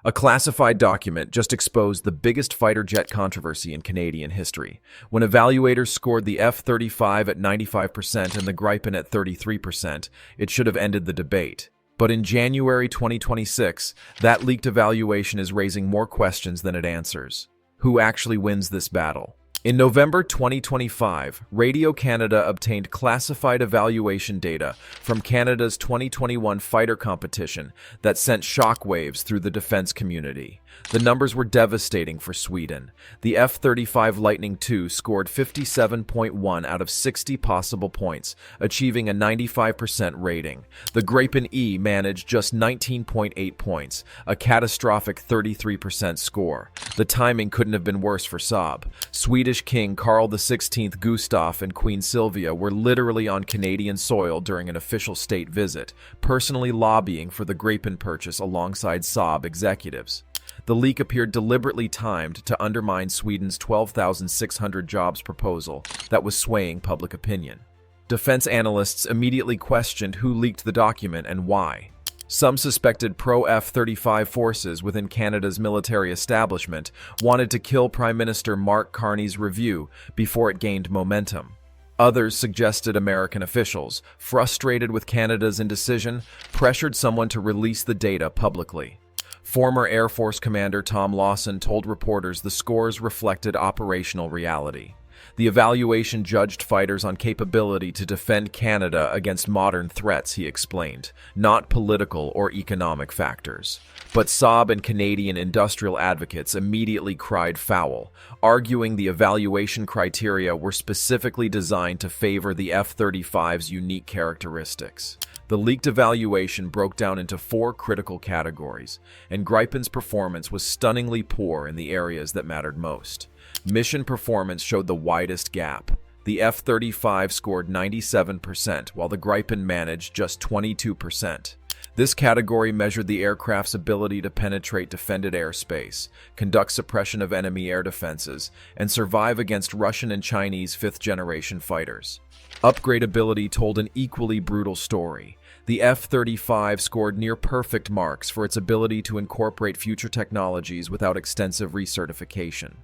A classified document just exposed the biggest fighter jet controversy in Canadian history. When evaluators scored the F-35 at 95% and the Gripen at 33%, it should have ended the debate. But in January 2026, that leaked evaluation is raising more questions than it answers. Who actually wins this battle? In November 2025, Radio Canada obtained classified evaluation data from Canada's 2021 fighter competition that sent shockwaves through the defense community. The numbers were devastating for Sweden. The F-35 Lightning II scored 57.1 out of 60 possible points, achieving a 95% rating. The Gripen E managed just 19.8 points, a catastrophic 33% score. The timing couldn't have been worse for Saab. Swedish King Carl XVI Gustaf and Queen Sylvia were literally on Canadian soil during an official state visit, personally lobbying for the Gripen purchase alongside Saab executives. The leak appeared deliberately timed to undermine Sweden's 12,600 jobs proposal that was swaying public opinion. Defense analysts immediately questioned who leaked the document and why. Some suspected pro-F-35 forces within Canada's military establishment wanted to kill Prime Minister Mark Carney's review before it gained momentum. Others suggested American officials, frustrated with Canada's indecision, pressured someone to release the data publicly. Former Air Force Commander Tom Lawson told reporters the scores reflected operational reality. The evaluation judged fighters on capability to defend Canada against modern threats, he explained, not political or economic factors. But Saab and Canadian industrial advocates immediately cried foul, arguing the evaluation criteria were specifically designed to favor the F-35's unique characteristics. The leaked evaluation broke down into 4 critical categories, and Gripen's performance was stunningly poor in the areas that mattered most. Mission performance showed the widest gap. The F-35 scored 97%, while the Gripen managed just 22%. This category measured the aircraft's ability to penetrate defended airspace, conduct suppression of enemy air defenses, and survive against Russian and Chinese fifth-generation fighters. Upgradability told an equally brutal story. The F-35 scored near-perfect marks for its ability to incorporate future technologies without extensive recertification.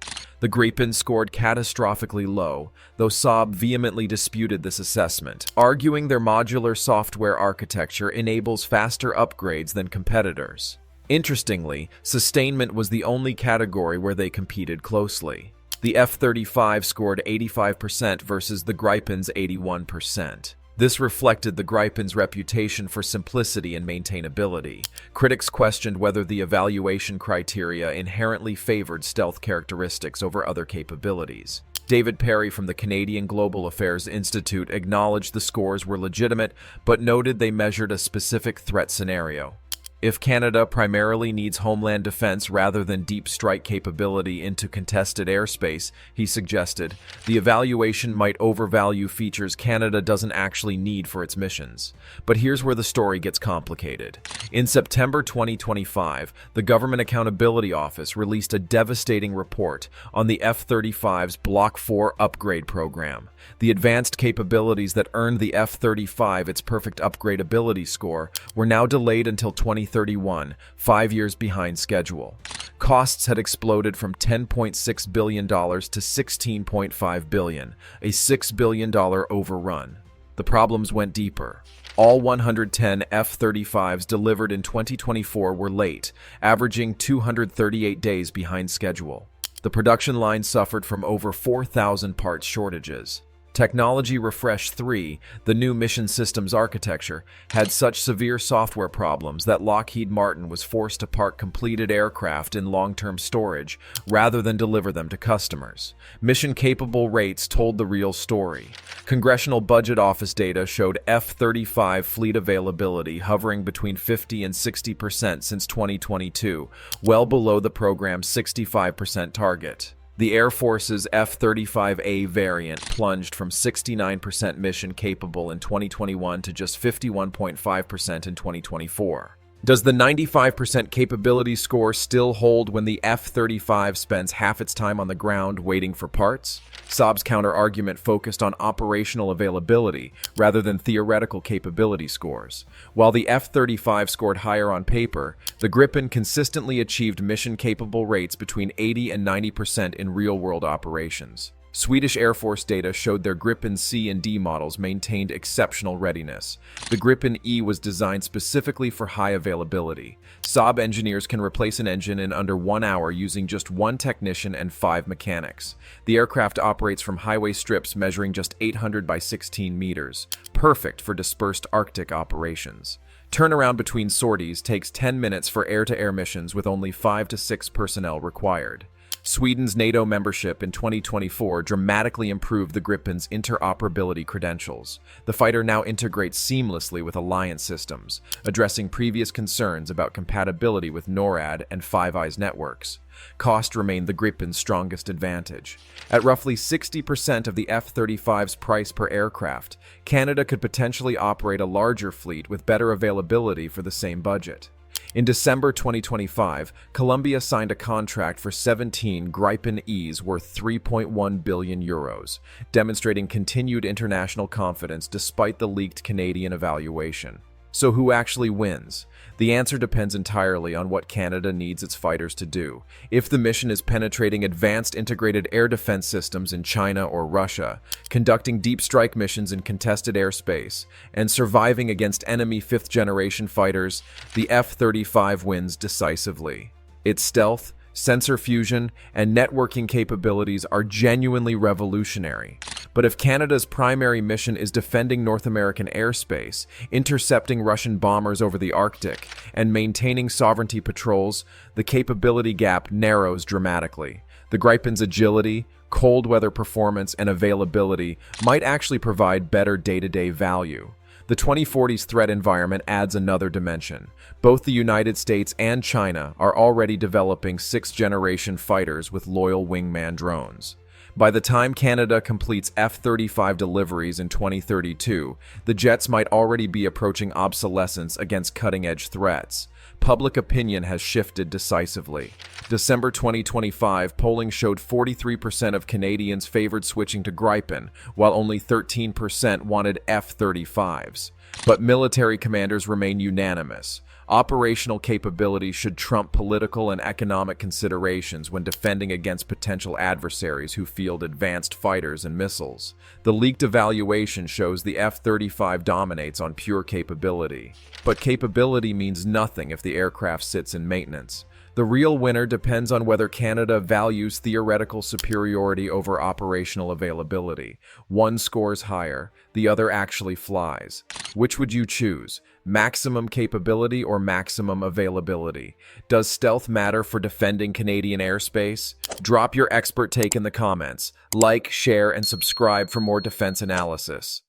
The Gripen scored catastrophically low, though Saab vehemently disputed this assessment, arguing their modular software architecture enables faster upgrades than competitors. Interestingly, sustainment was the only category where they competed closely. The F-35 scored 85% versus the Gripen's 81%. This reflected the Gripen's reputation for simplicity and maintainability. Critics questioned whether the evaluation criteria inherently favored stealth characteristics over other capabilities. David Perry from the Canadian Global Affairs Institute acknowledged the scores were legitimate, but noted they measured a specific threat scenario. If Canada primarily needs homeland defense rather than deep strike capability into contested airspace, he suggested, the evaluation might overvalue features Canada doesn't actually need for its missions. But here's where the story gets complicated. In September 2025, the Government Accountability Office released a devastating report on the F-35's Block 4 upgrade program. The advanced capabilities that earned the F-35 its perfect upgradability score were now delayed until 2031, 5 years behind schedule. Costs had exploded from $10.6 billion to $16.5 billion, a $6 billion overrun. The problems went deeper. All 110 F-35s delivered in 2024 were late, averaging 238 days behind schedule. The production line suffered from over 4,000 parts shortages. Technology Refresh 3, the new mission systems architecture, had such severe software problems that Lockheed Martin was forced to park completed aircraft in long-term storage rather than deliver them to customers. Mission-capable rates told the real story. Congressional Budget Office data showed F-35 fleet availability hovering between 50 and 60% since 2022, well below the program's 65% target. The Air Force's F-35A variant plunged from 69% mission capable in 2021 to just 51.5% in 2024. Does the 95% capability score still hold when the F-35 spends half its time on the ground waiting for parts? Saab's counter-argument focused on operational availability rather than theoretical capability scores. While the F-35 scored higher on paper, the Gripen consistently achieved mission-capable rates between 80 and 90% in real-world operations. Swedish Air Force data showed their Gripen C and D models maintained exceptional readiness. The Gripen E was designed specifically for high availability. Saab engineers can replace an engine in under 1 hour using just 1 technician and 5 mechanics. The aircraft operates from highway strips measuring just 800 by 16 meters, perfect for dispersed Arctic operations. Turnaround between sorties takes 10 minutes for air-to-air missions with only 5 to 6 personnel required. Sweden's NATO membership in 2024 dramatically improved the Gripen's interoperability credentials. The fighter now integrates seamlessly with alliance systems, addressing previous concerns about compatibility with NORAD and Five Eyes networks. Cost remained the Gripen's strongest advantage. At roughly 60% of the F-35's price per aircraft, Canada could potentially operate a larger fleet with better availability for the same budget. In December 2025, Colombia signed a contract for 17 Gripen Es worth €3.1 billion, demonstrating continued international confidence despite the leaked Canadian evaluation. So who actually wins? The answer depends entirely on what Canada needs its fighters to do. If the mission is penetrating advanced integrated air defense systems in China or Russia, conducting deep strike missions in contested airspace, and surviving against enemy fifth-generation fighters, the F-35 wins decisively. Its stealth, sensor fusion, and networking capabilities are genuinely revolutionary. But if Canada's primary mission is defending North American airspace, intercepting Russian bombers over the Arctic, and maintaining sovereignty patrols, the capability gap narrows dramatically. The Gripen's agility, cold weather performance, and availability might actually provide better day-to-day value. The 2040s threat environment adds another dimension. Both the United States and China are already developing sixth-generation fighters with loyal wingman drones. By the time Canada completes F-35 deliveries in 2032, the jets might already be approaching obsolescence against cutting-edge threats. Public opinion has shifted decisively. December 2025 polling showed 43% of Canadians favored switching to Gripen, while only 13% wanted F-35s. But military commanders remain unanimous. Operational capability should trump political and economic considerations when defending against potential adversaries who field advanced fighters and missiles. The leaked evaluation shows the F-35 dominates on pure capability. But capability means nothing if the aircraft sits in maintenance. The real winner depends on whether Canada values theoretical superiority over operational availability. One scores higher, the other actually flies. Which would you choose? Maximum capability or maximum availability? Does stealth matter for defending Canadian airspace? Drop your expert take in the comments. Like, share, and subscribe for more defense analysis.